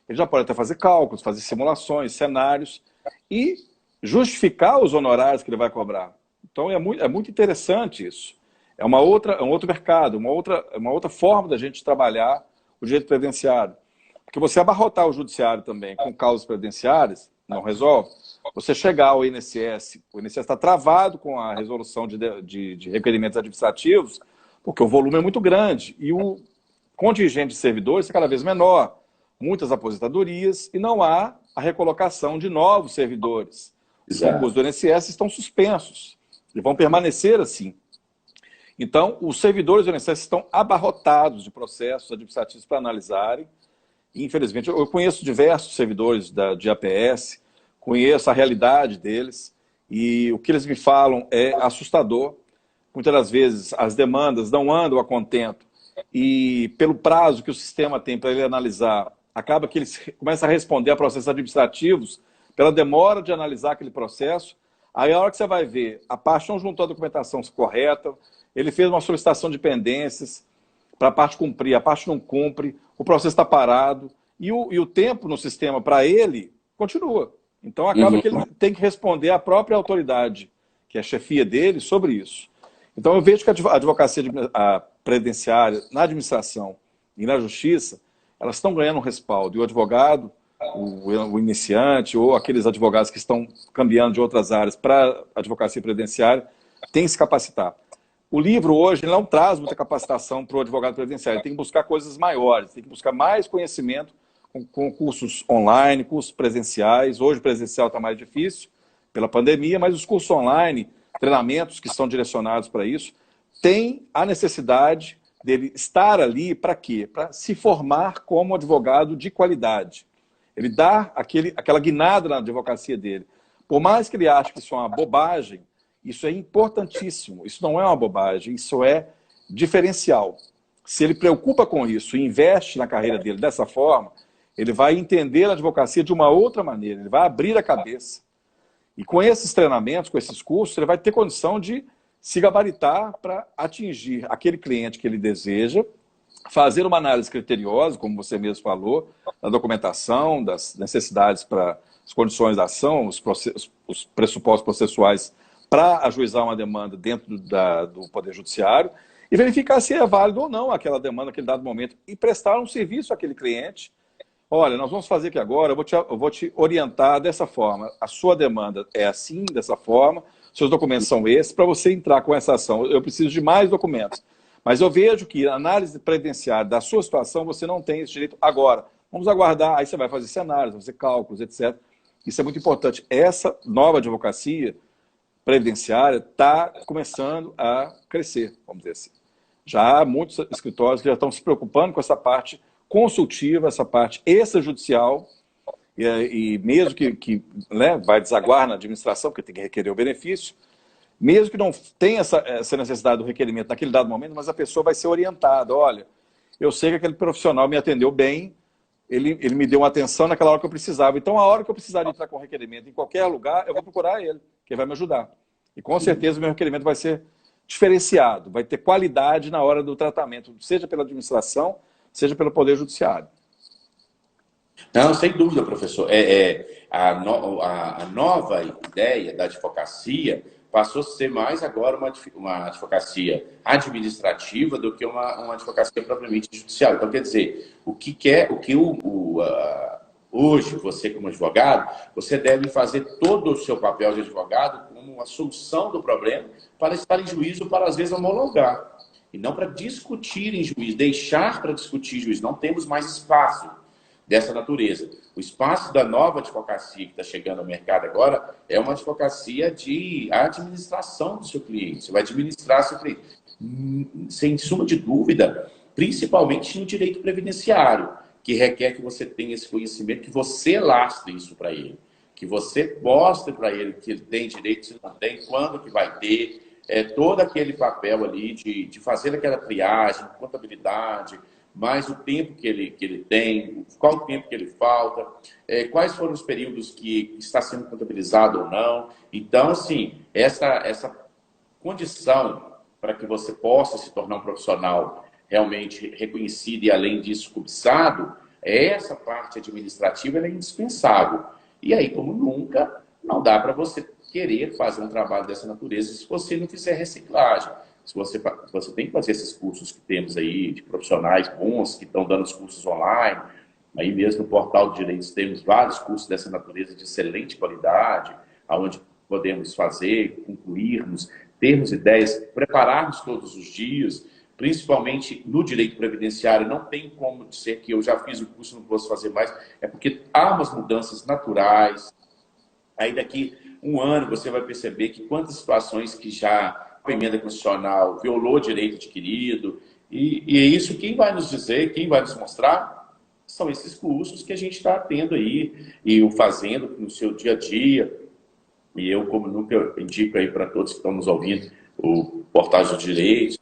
A: Ele já pode até fazer cálculos, fazer simulações, cenários e justificar os honorários que ele vai cobrar. Então, é muito interessante isso. É um outro mercado, uma outra forma da gente trabalhar o direito previdenciário. Porque você abarrotar o judiciário também com causas previdenciárias, não resolve. Você chegar ao INSS, o INSS está travado com a resolução de requerimentos administrativos, porque o volume é muito grande e o contingente de servidores é cada vez menor. Muitas aposentadorias e não há a recolocação de novos servidores. Os concursos do INSS estão suspensos e vão permanecer assim. Então, os servidores do INSS estão abarrotados de processos administrativos para analisarem. Infelizmente, eu conheço diversos servidores de APS, conheço a realidade deles e o que eles me falam é assustador. Muitas das vezes as demandas não andam a contento e pelo prazo que o sistema tem para ele analisar, acaba que eles começam a responder a processos administrativos pela demora de analisar aquele processo. Aí a hora que você vai ver, a parte não juntou a documentação correta, ele fez uma solicitação de pendências para a parte cumprir, a parte não cumpre, o processo está parado e o tempo no sistema para ele continua. Então acaba que ele
B: Uhum.
A: tem que responder à própria autoridade, que é a chefia dele, sobre isso. Então eu vejo que a advocacia previdenciária na administração e na justiça, elas estão ganhando um respaldo. E o advogado, o iniciante, ou aqueles advogados que estão cambiando de outras áreas para a advocacia previdenciária, tem que se capacitar. O livro hoje não traz muita capacitação para o advogado previdenciário. Ele tem que buscar coisas maiores, tem que buscar mais conhecimento com cursos online, cursos presenciais. Hoje o presencial está mais difícil pela pandemia, mas os cursos online, treinamentos que estão direcionados para isso, tem a necessidade dele estar ali para quê? Para se formar como advogado de qualidade. Ele dá aquela guinada na advocacia dele. Por mais que ele ache que isso é uma bobagem, isso é importantíssimo. Isso não é uma bobagem, isso é diferencial. Se ele preocupa com isso e investe na carreira dele dessa forma, ele vai entender a advocacia de uma outra maneira, ele vai abrir a cabeça. E com esses treinamentos, com esses cursos, ele vai ter condição de se gabaritar para atingir aquele cliente que ele deseja, fazer uma análise criteriosa, como você mesmo falou, da documentação, das necessidades para as condições da ação, os pressupostos processuais para ajuizar uma demanda dentro do Poder Judiciário e verificar se é válido ou não aquela demanda naquele dado momento e prestar um serviço àquele cliente. Olha, nós vamos fazer aqui agora, eu vou te orientar dessa forma. A sua demanda é assim, dessa forma, seus documentos são esses, para você entrar com essa ação. Eu preciso de mais documentos. Mas eu vejo que a análise previdenciária da sua situação, você não tem esse direito agora. Vamos aguardar, aí você vai fazer cenários, vai fazer cálculos, etc. Isso é muito importante. Essa nova advocacia previdenciária está começando a crescer, vamos dizer assim. Já há muitos escritórios que já estão se preocupando com essa parte consultiva, essa parte extrajudicial, e mesmo que né, vai desaguar na administração, porque tem que requerer o benefício, mesmo que não tenha essa necessidade do requerimento naquele dado momento, mas a pessoa vai ser orientada. Olha, eu sei que aquele profissional me atendeu bem, ele me deu uma atenção naquela hora que eu precisava. Então, a hora que eu precisar de entrar com requerimento em qualquer lugar, eu vou procurar ele, que vai me ajudar. E com certeza o meu requerimento vai ser diferenciado, vai ter qualidade na hora do tratamento, seja pela administração, seja pelo Poder Judiciário.
B: Não, sem dúvida, professor. A nova ideia da advocacia passou a ser mais agora uma advocacia administrativa do que uma advocacia propriamente judicial. Então, quer dizer, hoje, você como advogado, você deve fazer todo o seu papel de advogado como uma solução do problema para estar em juízo, para às vezes homologar. E não para discutir em juízo, deixar para discutir em juízo. Não temos mais espaço dessa natureza. O espaço da nova advocacia que está chegando ao mercado agora é uma advocacia de administração do seu cliente. Você vai administrar seu cliente. Sem suma de dúvida, principalmente no direito previdenciário, que requer que você tenha esse conhecimento, que você lastre isso para ele, que você mostre para ele que ele tem direito, se não tem, quando que vai ter, todo aquele papel ali de fazer aquela triagem, contabilidade, mais o tempo que ele tem, qual o tempo que ele falta, quais foram os períodos que está sendo contabilizado ou não. Então, assim, essa condição para que você possa se tornar um profissional realmente reconhecido e, além disso, cobiçado, essa parte administrativa ela é indispensável. E aí, como nunca, não dá para você querer fazer um trabalho dessa natureza se você não fizer reciclagem. Se você tem que fazer esses cursos que temos aí, de profissionais bons, que estão dando os cursos online. Aí mesmo no Portal de Direitos temos vários cursos dessa natureza de excelente qualidade, onde podemos fazer, concluirmos, termos ideias, prepararmos todos os dias, principalmente no direito previdenciário. Não tem como dizer que eu já fiz o curso e não posso fazer mais, é porque há umas mudanças naturais. Aí daqui um ano você vai perceber que quantas situações que já a emenda constitucional violou o direito adquirido, e é isso quem vai nos dizer, quem vai nos mostrar, são esses cursos que a gente está tendo aí, e o fazendo no seu dia a dia. E eu, como nunca, indico aí para todos que estão nos ouvindo, o Portal de Direitos,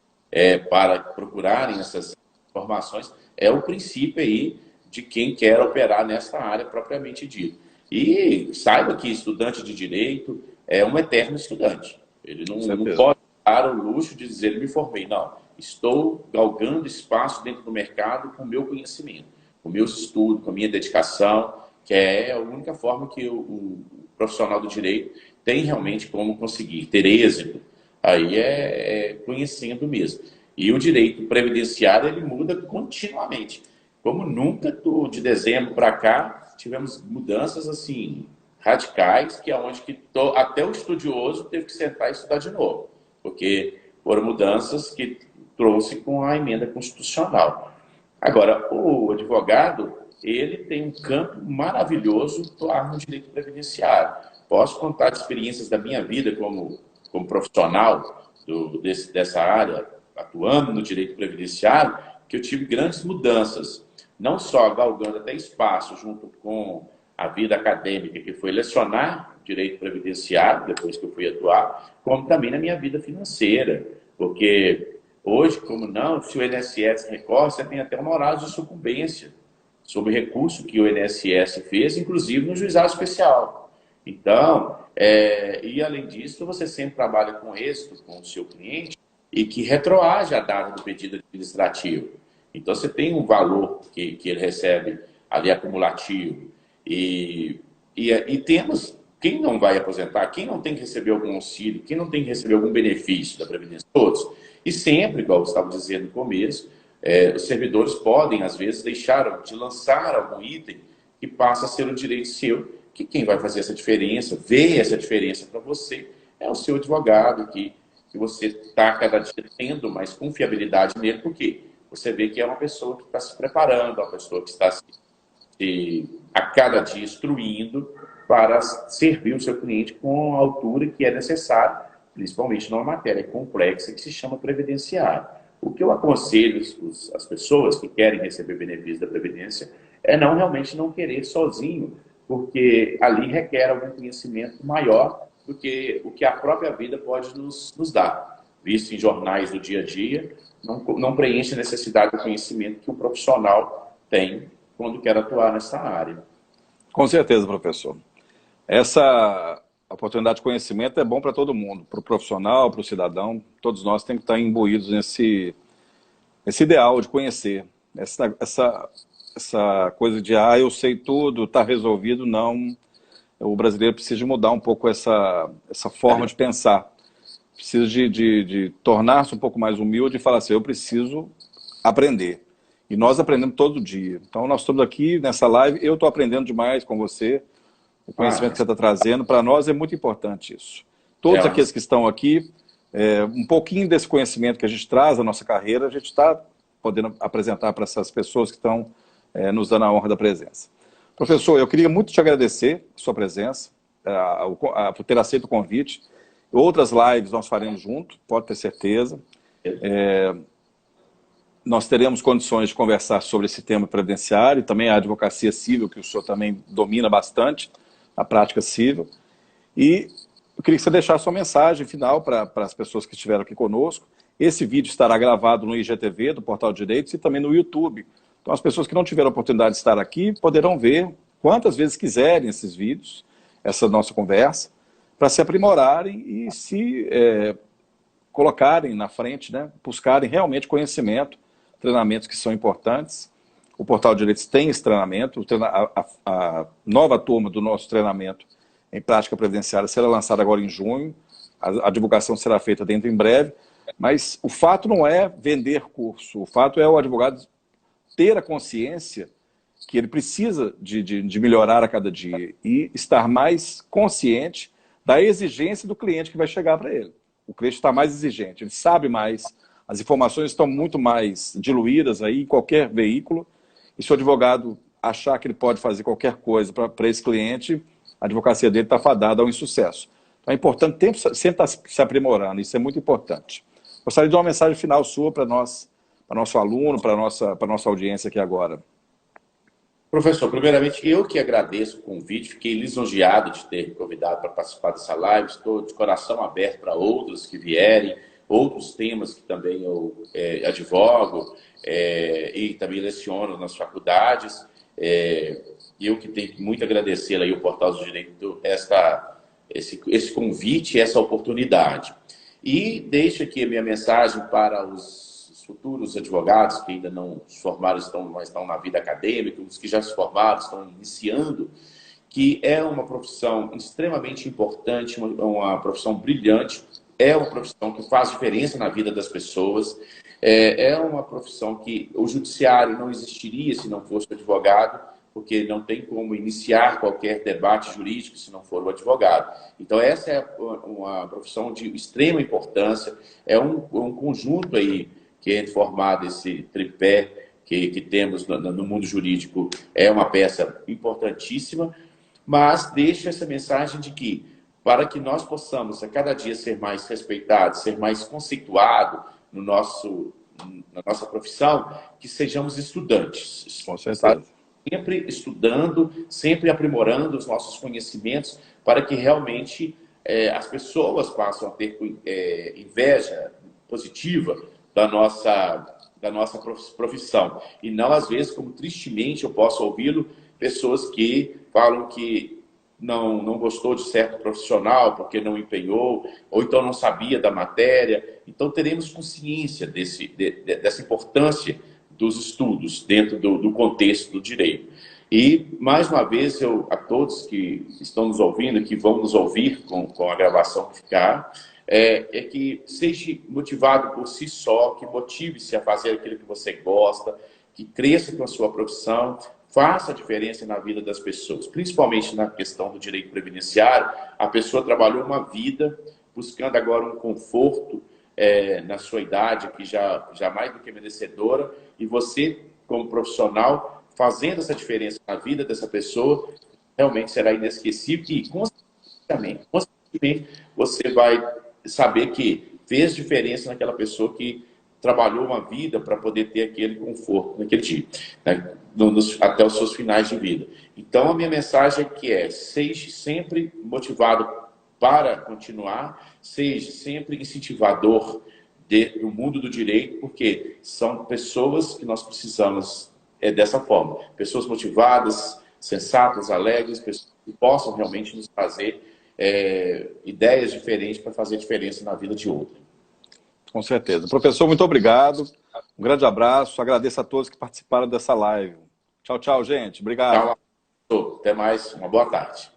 B: para procurarem essas informações, é o princípio aí de quem quer operar nessa área propriamente dita. E saiba que estudante de direito é um eterno estudante. Ele não pode dar o luxo de dizer, me formei. Não, estou galgando espaço dentro do mercado com o meu conhecimento. com meus estudos, com a minha dedicação, que é a única forma que o profissional do direito tem realmente como conseguir ter êxito. Aí é conhecendo mesmo. E o direito previdenciário, ele muda continuamente. Como nunca, de dezembro para cá, tivemos mudanças assim radicais, que é onde que até o estudioso teve que sentar e estudar de novo, porque foram mudanças que trouxe com a emenda constitucional. Agora, o advogado, ele tem um campo maravilhoso atuar no direito previdenciário. Posso contar de experiências da minha vida como profissional dessa área, atuando no direito previdenciário, que eu tive grandes mudanças, não só galgando até espaço junto com a vida acadêmica, que foi lecionar direito previdenciário, depois que eu fui atuar, como também na minha vida financeira, porque hoje, como não, se o INSS recorre, você tem até uma horário de sucumbência sobre recurso que o INSS fez, inclusive no juizado especial. Então, e além disso, você sempre trabalha com êxito com o seu cliente e que retroage a data do pedido administrativo. Então, você tem um valor que ele recebe ali acumulativo. E temos, quem não vai aposentar, quem não tem que receber algum auxílio, quem não tem que receber algum benefício da Previdência, todos. E sempre, igual eu estava dizendo no começo, os servidores podem, às vezes, deixar de lançar algum item que passa a ser um direito seu, que quem vai fazer essa diferença, ver essa diferença para você, é o seu advogado, que você está cada dia tendo mais confiabilidade nele, porque você vê que é uma pessoa que está se preparando, uma pessoa que está a cada dia instruindo para servir o seu cliente com a altura que é necessário, principalmente numa matéria complexa que se chama previdenciário. O que eu aconselho as pessoas que querem receber benefício da Previdência é realmente não querer sozinho, porque ali requer algum conhecimento maior do que o que a própria vida pode nos dar. Visto em jornais do dia a dia, não preenche a necessidade do conhecimento que um profissional tem quando quer atuar nessa área.
A: Com certeza, professor. Essa oportunidade de conhecimento é bom para todo mundo, para o profissional, para o cidadão. Todos nós temos que estar imbuídos nesse ideal de conhecer. Essa coisa de, eu sei tudo, está resolvido, não. O brasileiro precisa mudar um pouco essa forma de pensar. Precisa de tornar-se um pouco mais humilde e falar assim, eu preciso aprender. E nós aprendemos todo dia. Então, nós estamos aqui nessa live, eu estou aprendendo demais com você. O conhecimento que você está trazendo, para nós é muito importante isso. Todos aqueles que estão aqui, um pouquinho desse conhecimento que a gente traz na nossa carreira, a gente está podendo apresentar para essas pessoas que estão nos dando a honra da presença. Professor, eu queria muito te agradecer a sua presença, por ter aceito o convite. Outras lives nós faremos junto, pode ter certeza. Nós teremos condições de conversar sobre esse tema previdenciário, também a advocacia civil, que o senhor também domina bastante, a prática civil. E eu queria que você deixasse sua mensagem final para as pessoas que estiveram aqui conosco. Esse vídeo estará gravado no IGTV, do Portal de Direitos, e também no YouTube. Então, as pessoas que não tiveram a oportunidade de estar aqui poderão ver quantas vezes quiserem esses vídeos, essa nossa conversa, para se aprimorarem e se colocarem na frente, né, buscarem realmente conhecimento, treinamentos que são importantes. O Portal de Direitos tem esse treinamento, a nova turma do nosso treinamento em prática previdenciária será lançada agora em junho, a divulgação será feita dentro em breve, mas o fato não é vender curso, o fato é o advogado ter a consciência que ele precisa de melhorar a cada dia e estar mais consciente da exigência do cliente que vai chegar para ele. O cliente está mais exigente, ele sabe mais, as informações estão muito mais diluídas aí em qualquer veículo, e se o advogado achar que ele pode fazer qualquer coisa para esse cliente, a advocacia dele está fadada ao insucesso. Então é importante sempre estar se aprimorando, isso é muito importante. Gostaria de dar uma mensagem final sua para nós, para nosso aluno, para nossa audiência aqui agora.
B: Professor, primeiramente, eu que agradeço o convite, fiquei lisonjeado de ter me convidado para participar dessa live, estou de coração aberto para outros que vierem, outros temas que também eu advogo e também leciono nas faculdades. Eu que tenho que muito agradecer aí o Portal do Direito esse convite, essa oportunidade. E deixo aqui a minha mensagem para os os futuros advogados que ainda não se formaram, mas estão na vida acadêmica, os que já se formaram, estão iniciando, que é uma profissão extremamente importante, uma profissão brilhante, é uma profissão que faz diferença na vida das pessoas, é uma profissão que o judiciário não existiria se não fosse o advogado, porque não tem como iniciar qualquer debate jurídico se não for o advogado. Então, essa é uma profissão de extrema importância, é um conjunto aí que é formado, esse tripé que temos no mundo jurídico, é uma peça importantíssima, mas deixa essa mensagem de que, para que nós possamos a cada dia ser mais respeitados, ser mais conceituados na nossa profissão, que sejamos estudantes.
A: Com certeza.
B: Sempre estudando, sempre aprimorando os nossos conhecimentos para que realmente as pessoas passem a ter inveja positiva da nossa profissão. E não, às vezes, como tristemente eu posso ouvi-lo, pessoas que falam que não gostou de certo profissional porque não empenhou, ou então não sabia da matéria. Então, teremos consciência dessa importância dos estudos dentro do contexto do direito. E, mais uma vez, a todos que estão nos ouvindo, que vão nos ouvir com a gravação que ficar, que seja motivado por si só, que motive-se a fazer aquilo que você gosta, que cresça com a sua profissão, faça a diferença na vida das pessoas, principalmente na questão do direito previdenciário. A pessoa trabalhou uma vida buscando agora um conforto na sua idade, que já mais do que merecedora, e você, como profissional, fazendo essa diferença na vida dessa pessoa, realmente será inesquecível e, consequentemente, você vai saber que fez diferença naquela pessoa que trabalhou uma vida para poder ter aquele conforto naquele dia, né? Até os seus finais de vida. Então, a minha mensagem seja sempre motivado para continuar, seja sempre incentivador do mundo do direito, porque são pessoas que nós precisamos dessa forma. Pessoas motivadas, sensatas, alegres, pessoas que possam realmente nos trazer ideias diferentes para fazer diferença na vida de outro.
A: Com certeza. Professor, muito obrigado. Um grande abraço. Agradeço a todos que participaram dessa live. Tchau, tchau, gente. Obrigado.
B: Tchau. Até mais. Uma boa tarde.